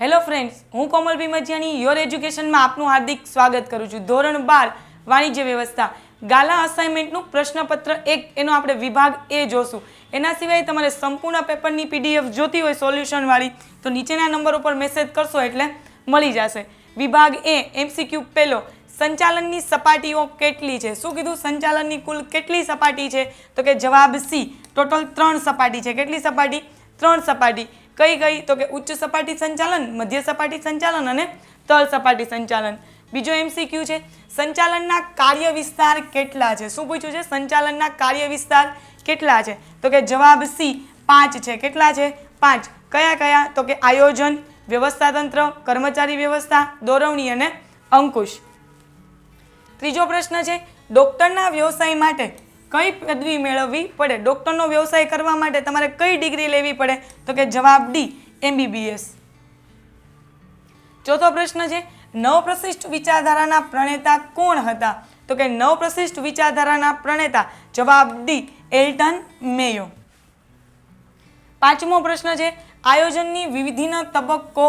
Hello friends, હું કોમલ ભીમજિયાની your એજ્યુકેશનમાં આપનું હાર્દિક સ્વાગત કરું છું. ધોરણ 12 વાણિજ્ય વ્યવસ્થા ગાલા અસાઇનમેન્ટનું પ્રશ્નપત્ર 1 એનો આપણે વિભાગ એ જોશું. એના સિવાય તમારે સંપૂર્ણ પેપરની પીડીએફ જોતી હોય સોલ્યુશનવાળી તો નીચેના નંબર ઉપર મેસેજ કરશો એટલે મળી જશે. વિભાગ એ એમસીક્યુ પહેલો, સંચાલનની સપાટીઓ કેટલી છે? શું કીધું? સંચાલનની કુલ કેટલી સપાટી છે? તો કે જવાબ સી, ટોટલ 3 સપાટી છે. કેટલી સપાટી? 3 સપાટી. કઈ કઈ? તો કે ઉચ્ચ સપાટી સંચાલન, મધ્ય સપાટી સંચાલન અને તળ સપાટી સંચાલન. બીજો એમસીક્યુ છે, સંચાલનના કાર્ય વિસ્તાર કેટલા છે? શું પૂછ્યું છે? સંચાલનના કાર્ય વિસ્તાર કેટલા છે? તો કે જવાબ સી, 5 છે. કેટલા છે? 5. કયા કયા? તો કે આયોજન, વ્યવસ્થા તંત્ર, કર્મચારી વ્યવસ્થા, દોરવણી અને અંકુશ. ત્રીજો પ્રશ્ન છે, ડોક્ટરના વ્યવસાય માટે કઈ પદવી મેળવવી પડે? ડોક્ટરનો વ્યવસાય કરવા માટે તમારે કઈ ડિગ્રી લેવી પડે? તો કે જવાબ ડી, MBBS. ચોથો પ્રશ્ન છે, નવપ્રશિષ્ટ વિચારધારાના પ્રણેતા કોણ હતા? તો કે નવપ્રશિષ્ટ વિચારધારાના પ્રણેતા જવાબ ડી, એલ્ટન મેયો. પાંચમો પ્રશ્ન છે, આયોજનની વિધિનો તબક્કો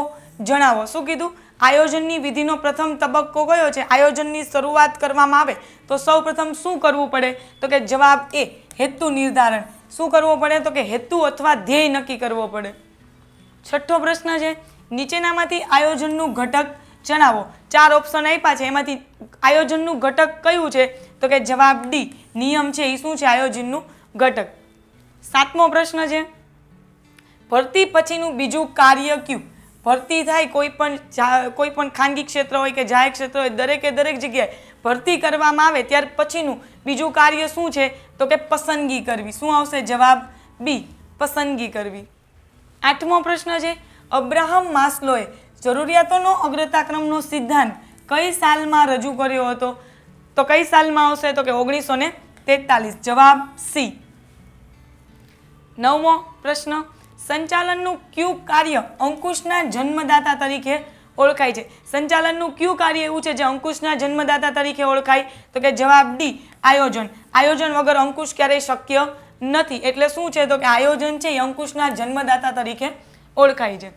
જણાવો. શું કીધું? આયોજનની વિધિનો પ્રથમ તબક્કો કયો છે? આયોજનની શરૂઆત કરવામાં આવે તો સૌપ્રથમ શું કરવું પડે? તો કે જવાબ એ, હેતુ નિર્ધારણ. શું કરવું પડે? તો કે હેતુ અથવા ધ્યેય નક્કી કરવો પડે. છઠ્ઠો પ્રશ્ન છે, નીચેનામાંથી આયોજનનું ઘટક જણાવો. 4 ઓપ્શન આપ્યા છે, એમાંથી આયોજનનું ઘટક કયું છે? તો કે જવાબ ડી, નિયમ છે. એ શું છે? આયોજનનું ઘટક. સાતમો પ્રશ્ન છે, ભરતી પછીનું બીજું કાર્ય કયું? ભરતી થાય કોઈ પણ ખાનગી ક્ષેત્ર હોય કે જાહેર ક્ષેત્ર હોય, દરેક જગ્યાએ ભરતી કરવામાં આવે ત્યાર પછીનું બીજું કાર્ય શું છે? તો કે પસંદગી કરવી. શું આવશે? જવાબ બી, પસંદગી કરવી. આઠમો પ્રશ્ન છે, અબ્રાહમ માસ્લોએ જરૂરિયાતોનો અગ્રતાક્રમનો સિદ્ધાંત કઈ સાલમાં રજૂ કર્યો હતો? તો કઈ સાલમાં આવશે? તો કે 1943. જવાબ સી. નવમો પ્રશ્ન, સંચાલનનું કયું કાર્ય અંકુશના જન્મદાતા તરીકે ઓળખાય છે? સંચાલનનું કયું કાર્ય એવું છે જે અંકુશના જન્મદાતા તરીકે ઓળખાય? તો કે જવાબ ડી, આયોજન. આયોજન વગર અંકુશ ક્યારેય શક્ય નથી. એટલે શું છે? તો કે આયોજન છે એ અંકુશના જન્મદાતા તરીકે ઓળખાય છે.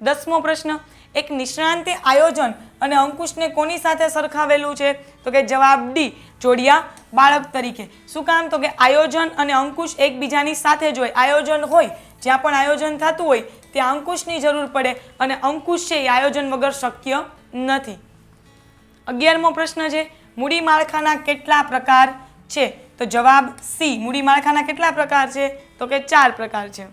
10મો પ્રશ્ન, એક નિષ્ણાંતે આયોજન અને અંકુશને કોની સાથે સરખાવેલું છે? તો કે જવાબ ડી, જોડિયા બાળક તરીકે. શું કામ? તો કે આયોજન અને અંકુશ એકબીજાની સાથે જ હોય. આયોજન હોય, જ્યાં પણ આયોજન થતું હોય ત્યાં અંકુશની જરૂર પડે અને અંકુશ છે એ આયોજન વગર શક્ય નથી. 11મો પ્રશ્ન છે, મૂડી માળખાના કેટલા પ્રકાર છે? તો જવાબ સી, મૂડી માળખાના કેટલા પ્રકાર છે? તો કે 4 પ્રકાર છે.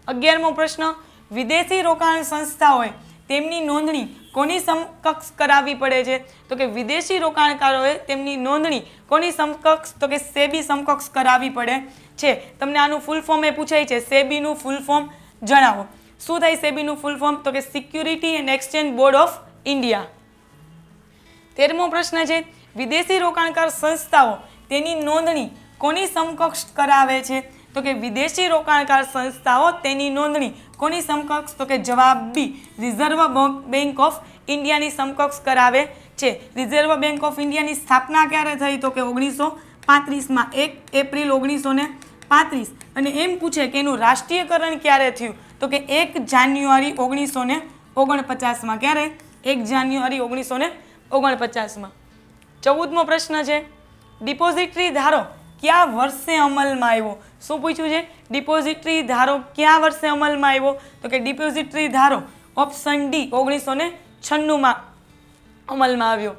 11મો પ્રશ્ન, વિદેશી રોકાણ સંસ્થાઓએ તેમની નોંધણી કોની સમકક્ષ કરાવવી પડે છે? તો કે વિદેશી રોકાણકારોએ તેમની નોંધણી કોની સમકક્ષ? તો કે સેબી સમકક્ષ કરાવવી પડે છે. તમને આનું ફૂલ ફોર્મ એ પૂછાય છે, સેબીનું ફૂલ ફોર્મ જણાવો. શું થાય સેબીનું ફૂલ ફોર્મ? તો કે security and exchange board of India. 13મો પ્રશ્ન છે, વિદેશી રોકાણકાર સંસ્થાઓ તેની નોંધણી કોની સમકક્ષ કરાવે છે? તો કે વિદેશી રોકાણકાર સંસ્થાઓ તેની નોંધણી કોની સમકક્ષ? તો કે જવાબ બી, રિઝર્વ બેંક ઓફ ઇન્ડિયાની સમકક્ષ કરાવે છે. રિઝર્વ બેંક ઓફ ઇન્ડિયાની સ્થાપના ક્યારે થઈ? તો કે 1935માં, 1 એપ્રિલ 1935. અને એમ પૂછે કે એનું રાષ્ટ્રીયકરણ ક્યારે થયું? તો કે 1 જાન્યુઆરી 1949માં. ક્યારે? 1 જાન્યુઆરી 1949માં. 14મો પ્રશ્ન છે, ડિપોઝિટરી ધારો કયા વર્ષે અમલમાં આવ્યો? શું પૂછ્યું છે? ડિપોઝિટરી ધારો કયા વર્ષે અમલમાં આવ્યો? તો કે ડિપોઝિટરી ધારો ઓપ્શન ડી, 1996માં અમલમાં આવ્યો.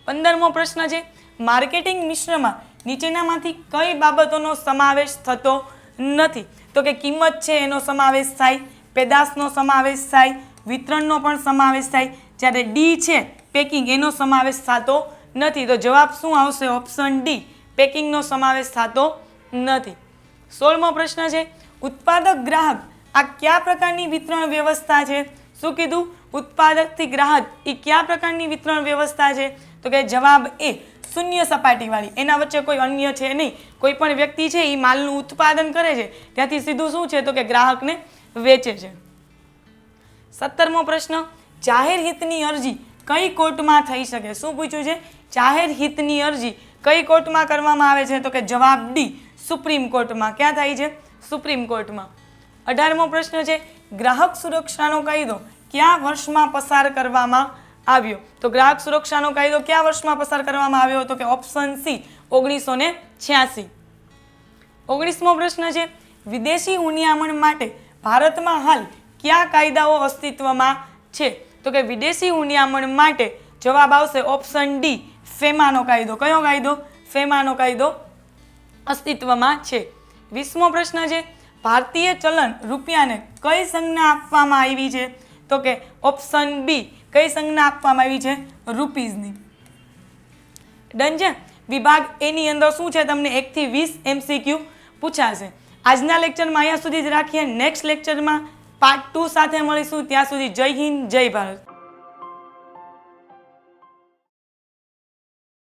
15મો પ્રશ્ન છે, માર્કેટિંગ મિશ્રમાં નીચેનામાંથી કઈ બાબતોનો સમાવેશ થતો નથી? તો કે કિંમત છે એનો સમાવેશ થાય, પેદાશનો સમાવેશ થાય, વિતરણનો પણ સમાવેશ થાય. જ્યારે ડી છે પેકિંગ, એનો સમાવેશ થતો નથી. તો જવાબ શું આવશે? ઓપ્શન ડી, પેકિંગનો સમાવેશ થતો નથી. 16મો પ્રશ્ન છે, ઉત્પાદક ગ્રાહક આ કયા પ્રકારની વિતરણ વ્યવસ્થા છે? શું કીધું? ઉત્પાદકથી ગ્રાહક એ કયા પ્રકારની વિતરણ વ્યવસ્થા છે? તો કે જવાબ એ, શૂન્ય સપાટીવાળી. એના વચ્ચે કોઈ અન્ય છે નહીં. કોઈ પણ વ્યક્તિ છે એ માલનું ઉત્પાદન કરે છે ત્યાંથી સીધું શું છે? તો કે ગ્રાહકને વેચે છે. 17મો પ્રશ્ન, જાહેર હિતની અરજી કઈ કોર્ટમાં થઈ શકે? શું પૂછ્યું છે? જાહેર હિતની અરજી કઈ કોર્ટમાં કરવામાં આવે છે? તો કે જવાબ ડી, સુપ્રીમ કોર્ટમાં. ક્યાં થાય છે? સુપ્રીમ કોર્ટમાં. 18મો પ્રશ્ન છે, ગ્રાહક સુરક્ષાનો કાયદો કયા વર્ષમાં પસાર કરવામાં આવ્યો? તો ગ્રાહક સુરક્ષાનો કાયદો કયા વર્ષમાં પસાર કરવામાં આવ્યો? તો કે ઓપ્શન સી 1986. 19મો પ્રશ્ન છે, વિદેશી હુંડિયામણ માટે ભારતમાં હાલ કયા કાયદાઓ અસ્તિત્વમાં છે? તો કે વિદેશી હુંડિયામણ માટે જવાબ આવશે ઓપ્શન ડી ફેમાનો કાયદો. કયો કાયદો? ફેમાનો કાયદો અસ્તિત્વમાં છે. 20મો પ્રશ્ન છે, ભારતીય ચલણ રૂપિયાને કઈ સંજ્ઞા આપવામાં આવી છે? તો કે ઓપ્શન બી કઈ સંજ્ઞા આપવામાં આવી છે? રૂપીઝની. ડન છે. વિભાગ એ ની અંદર શું છે? તમને 1 થી 20 MCQ પૂછાશે. આજના લેક્ચરમાં અહીંયા સુધી જ રાખીએ. નેક્સ્ટ લેક્ચરમાં પાર્ટ 2 સાથે મળીશું. ત્યાં સુધી જય હિન્દ, જય ભારત.